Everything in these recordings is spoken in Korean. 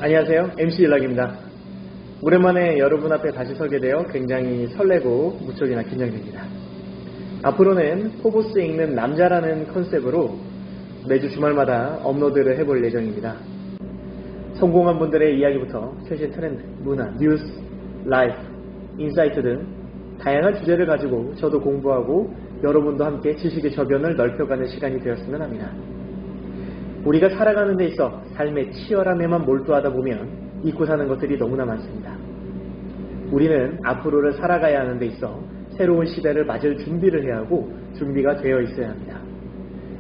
안녕하세요. MC 일락입니다. 오랜만에 여러분 앞에 다시 서게 되어 굉장히 설레고 무척이나 긴장됩니다. 앞으로는 포브스에 읽는 남자라는 컨셉으로 매주 주말마다 업로드를 해볼 예정입니다. 성공한 분들의 이야기부터 최신 트렌드, 문화, 뉴스, 라이프, 인사이트 등 다양한 주제를 가지고 저도 공부하고 여러분도 함께 지식의 저변을 넓혀가는 시간이 되었으면 합니다. 우리가 살아가는 데 있어 삶의 치열함에만 몰두하다 보면 잊고 사는 것들이 너무나 많습니다. 우리는 앞으로를 살아가야 하는 데 있어 새로운 시대를 맞을 준비를 해야 하고 준비가 되어 있어야 합니다.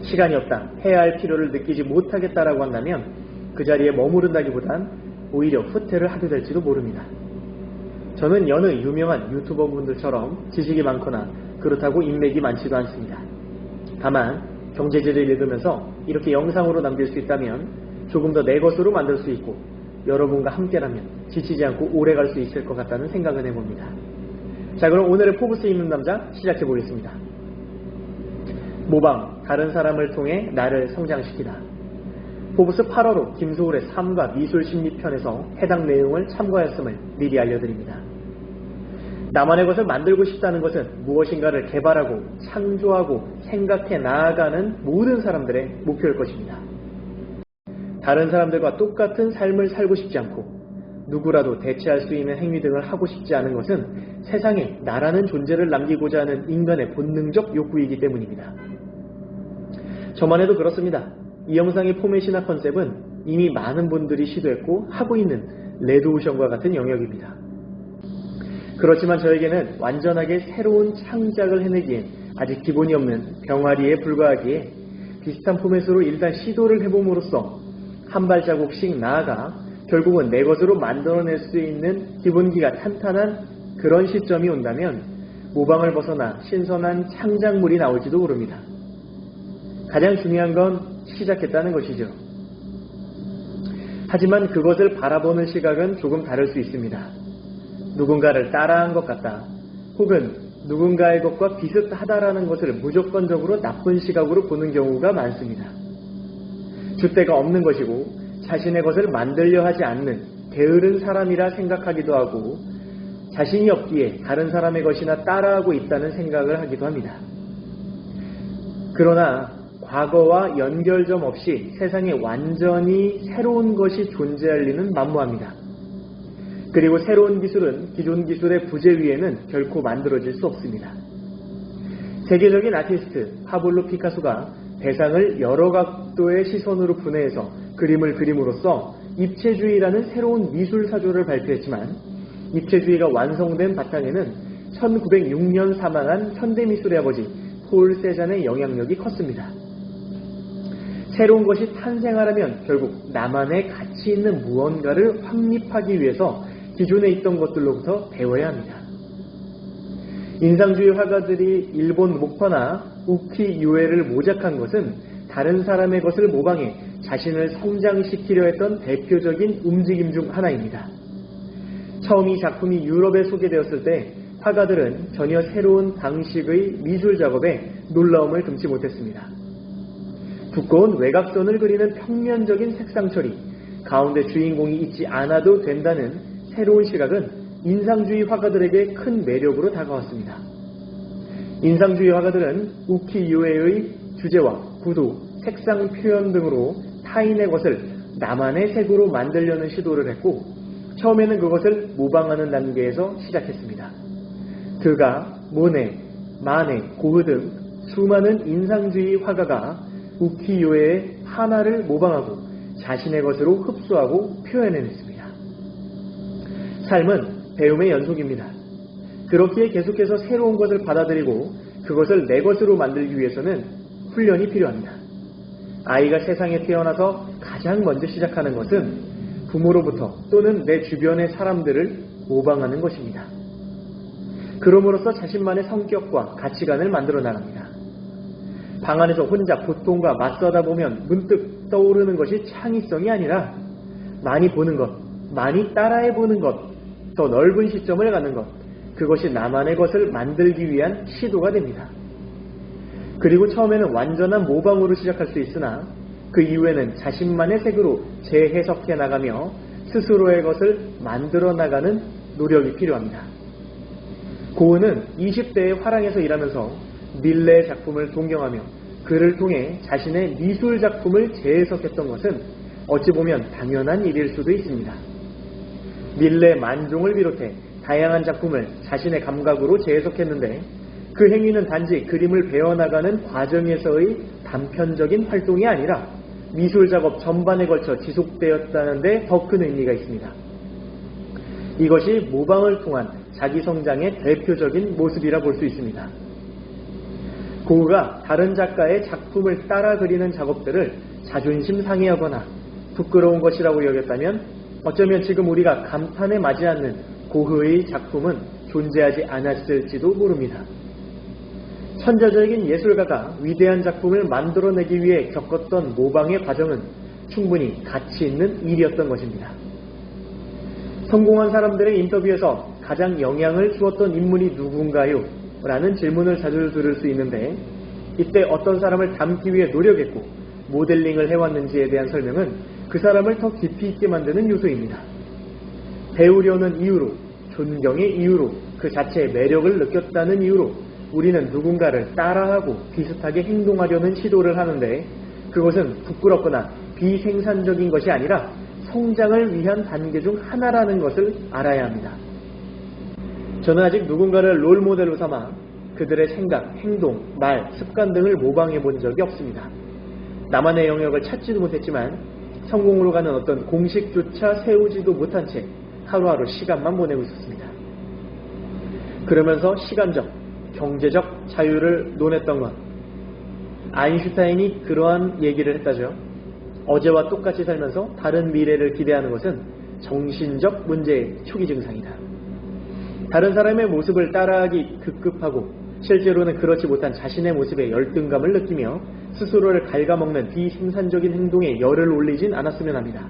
시간이 없다, 해야 할 필요를 느끼지 못하겠다라고 한다면 그 자리에 머무른다기보단 오히려 후퇴를 하게 될지도 모릅니다. 저는 여느 유명한 유튜버 분들처럼 지식이 많거나 그렇다고 인맥이 많지도 않습니다. 다만 경제지를 읽으면서 이렇게 영상으로 남길 수 있다면 조금 더 내 것으로 만들 수 있고 여러분과 함께라면 지치지 않고 오래 갈 수 있을 것 같다는 생각을 해봅니다. 자, 그럼 오늘의 포브스 읽는 남자 시작해 보겠습니다. 모방, 다른 사람을 통해 나를 성장시키다. 포브스 8월호 김소울의 삶과 미술 심리 편에서 해당 내용을 참고하였음을 미리 알려드립니다. 나만의 것을 만들고 싶다는 것은 무엇인가를 개발하고 창조하고 생각해 나아가는 모든 사람들의 목표일 것입니다. 다른 사람들과 똑같은 삶을 살고 싶지 않고 누구라도 대체할 수 있는 행위 등을 하고 싶지 않은 것은 세상에 나라는 존재를 남기고자 하는 인간의 본능적 욕구이기 때문입니다. 저만 해도 그렇습니다. 이 영상의 포맷이나 컨셉은 이미 많은 분들이 시도했고 하고 있는 레드오션과 같은 영역입니다. 그렇지만 저에게는 완전하게 새로운 창작을 해내기엔 아직 기본이 없는 병아리에 불과하기에 비슷한 포맷으로 일단 시도를 해봄으로써 한 발자국씩 나아가 결국은 내 것으로 만들어낼 수 있는 기본기가 탄탄한 그런 시점이 온다면 모방을 벗어나 신선한 창작물이 나올지도 모릅니다. 가장 중요한 건 시작했다는 것이죠. 하지만 그것을 바라보는 시각은 조금 다를 수 있습니다. 누군가를 따라한 것 같다, 혹은 누군가의 것과 비슷하다라는 것을 무조건적으로 나쁜 시각으로 보는 경우가 많습니다. 줏대가 없는 것이고 자신의 것을 만들려 하지 않는 게으른 사람이라 생각하기도 하고 자신이 없기에 다른 사람의 것이나 따라하고 있다는 생각을 하기도 합니다. 그러나 과거와 연결점 없이 세상에 완전히 새로운 것이 존재할 리는 만무합니다. 그리고 새로운 기술은 기존 기술의 부재 위에는 결코 만들어질 수 없습니다. 세계적인 아티스트 파블로 피카소가 대상을 여러 각도의 시선으로 분해해서 그림을 그림으로써 입체주의라는 새로운 미술사조를 발표했지만 입체주의가 완성된 바탕에는 1906년 사망한 현대미술의 아버지 폴 세잔의 영향력이 컸습니다. 새로운 것이 탄생하려면 결국 나만의 가치 있는 무언가를 확립하기 위해서 기존에 있던 것들로부터 배워야 합니다. 인상주의 화가들이 일본 목파나 우키요에를 모작한 것은 다른 사람의 것을 모방해 자신을 성장시키려 했던 대표적인 움직임 중 하나입니다. 처음 이 작품이 유럽에 소개되었을 때 화가들은 전혀 새로운 방식의 미술 작업에 놀라움을 금치 못했습니다. 두꺼운 외곽선을 그리는 평면적인 색상 처리, 가운데 주인공이 있지 않아도 된다는 새로운 시각은 인상주의 화가들에게 큰 매력으로 다가왔습니다. 인상주의 화가들은 우키요에의 주제와 구도, 색상 표현 등으로 타인의 것을 나만의 색으로 만들려는 시도를 했고 처음에는 그것을 모방하는 단계에서 시작했습니다. 드가, 모네, 마네, 고흐 등 수많은 인상주의 화가가 우키요에의 하나를 모방하고 자신의 것으로 흡수하고 표현해냈습니다. 삶은 배움의 연속입니다. 그렇기에 계속해서 새로운 것을 받아들이고 그것을 내 것으로 만들기 위해서는 훈련이 필요합니다. 아이가 세상에 태어나서 가장 먼저 시작하는 것은 부모로부터 또는 내 주변의 사람들을 모방하는 것입니다. 그럼으로써 자신만의 성격과 가치관을 만들어 나갑니다. 방 안에서 혼자 고통과 맞서다 보면 문득 떠오르는 것이 창의성이 아니라 많이 보는 것, 많이 따라해보는 것, 더 넓은 시점을 갖는 것, 그것이 나만의 것을 만들기 위한 시도가 됩니다. 그리고 처음에는 완전한 모방으로 시작할 수 있으나 그 이후에는 자신만의 색으로 재해석해 나가며 스스로의 것을 만들어 나가는 노력이 필요합니다. 고은은 20대의 화랑에서 일하면서 밀레의 작품을 동경하며 그를 통해 자신의 미술 작품을 재해석했던 것은 어찌 보면 당연한 일일 수도 있습니다. 밀레 만종을 비롯해 다양한 작품을 자신의 감각으로 재해석했는데 그 행위는 단지 그림을 배워나가는 과정에서의 단편적인 활동이 아니라 미술 작업 전반에 걸쳐 지속되었다는 데 더 큰 의미가 있습니다. 이것이 모방을 통한 자기 성장의 대표적인 모습이라 볼 수 있습니다. 고흐가 다른 작가의 작품을 따라 그리는 작업들을 자존심 상해하거나 부끄러운 것이라고 여겼다면 어쩌면 지금 우리가 감탄에 맞지 않는 고흐의 작품은 존재하지 않았을지도 모릅니다. 천재적인 예술가가 위대한 작품을 만들어내기 위해 겪었던 모방의 과정은 충분히 가치 있는 일이었던 것입니다. 성공한 사람들의 인터뷰에서 가장 영향을 주었던 인물이 누군가요? 라는 질문을 자주 들을 수 있는데 이때 어떤 사람을 닮기 위해 노력했고 모델링을 해왔는지에 대한 설명은 그 사람을 더 깊이 있게 만드는 요소입니다. 배우려는 이유로, 존경의 이유로, 그 자체의 매력을 느꼈다는 이유로 우리는 누군가를 따라하고 비슷하게 행동하려는 시도를 하는데 그것은 부끄럽거나 비생산적인 것이 아니라 성장을 위한 단계 중 하나라는 것을 알아야 합니다. 저는 아직 누군가를 롤모델로 삼아 그들의 생각, 행동, 말, 습관 등을 모방해 본 적이 없습니다. 나만의 영역을 찾지도 못했지만 성공으로 가는 어떤 공식조차 세우지도 못한 채 하루하루 시간만 보내고 있었습니다. 그러면서 시간적, 경제적 자유를 논했던 것. 아인슈타인이 그러한 얘기를 했다죠. 어제와 똑같이 살면서 다른 미래를 기대하는 것은 정신적 문제의 초기 증상이다. 다른 사람의 모습을 따라하기 급급하고 실제로는 그렇지 못한 자신의 모습에 열등감을 느끼며 스스로를 갉아먹는 비생산적인 행동에 열을 올리진 않았으면 합니다.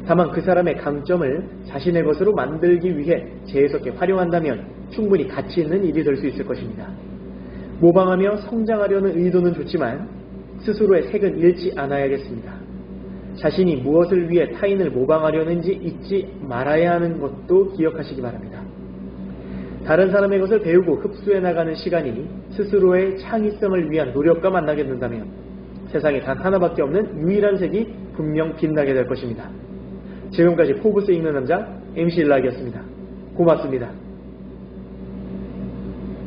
다만 그 사람의 강점을 자신의 것으로 만들기 위해 재해석해 활용한다면 충분히 가치 있는 일이 될 수 있을 것입니다. 모방하며 성장하려는 의도는 좋지만 스스로의 색은 잃지 않아야겠습니다. 자신이 무엇을 위해 타인을 모방하려는지 잊지 말아야 하는 것도 기억하시기 바랍니다. 다른 사람의 것을 배우고 흡수해 나가는 시간이 스스로의 창의성을 위한 노력과 만나게 된다면 세상에 단 하나밖에 없는 유일한 색이 분명 빛나게 될 것입니다. 지금까지 포브스 읽는 남자 MC 일락이었습니다. 고맙습니다.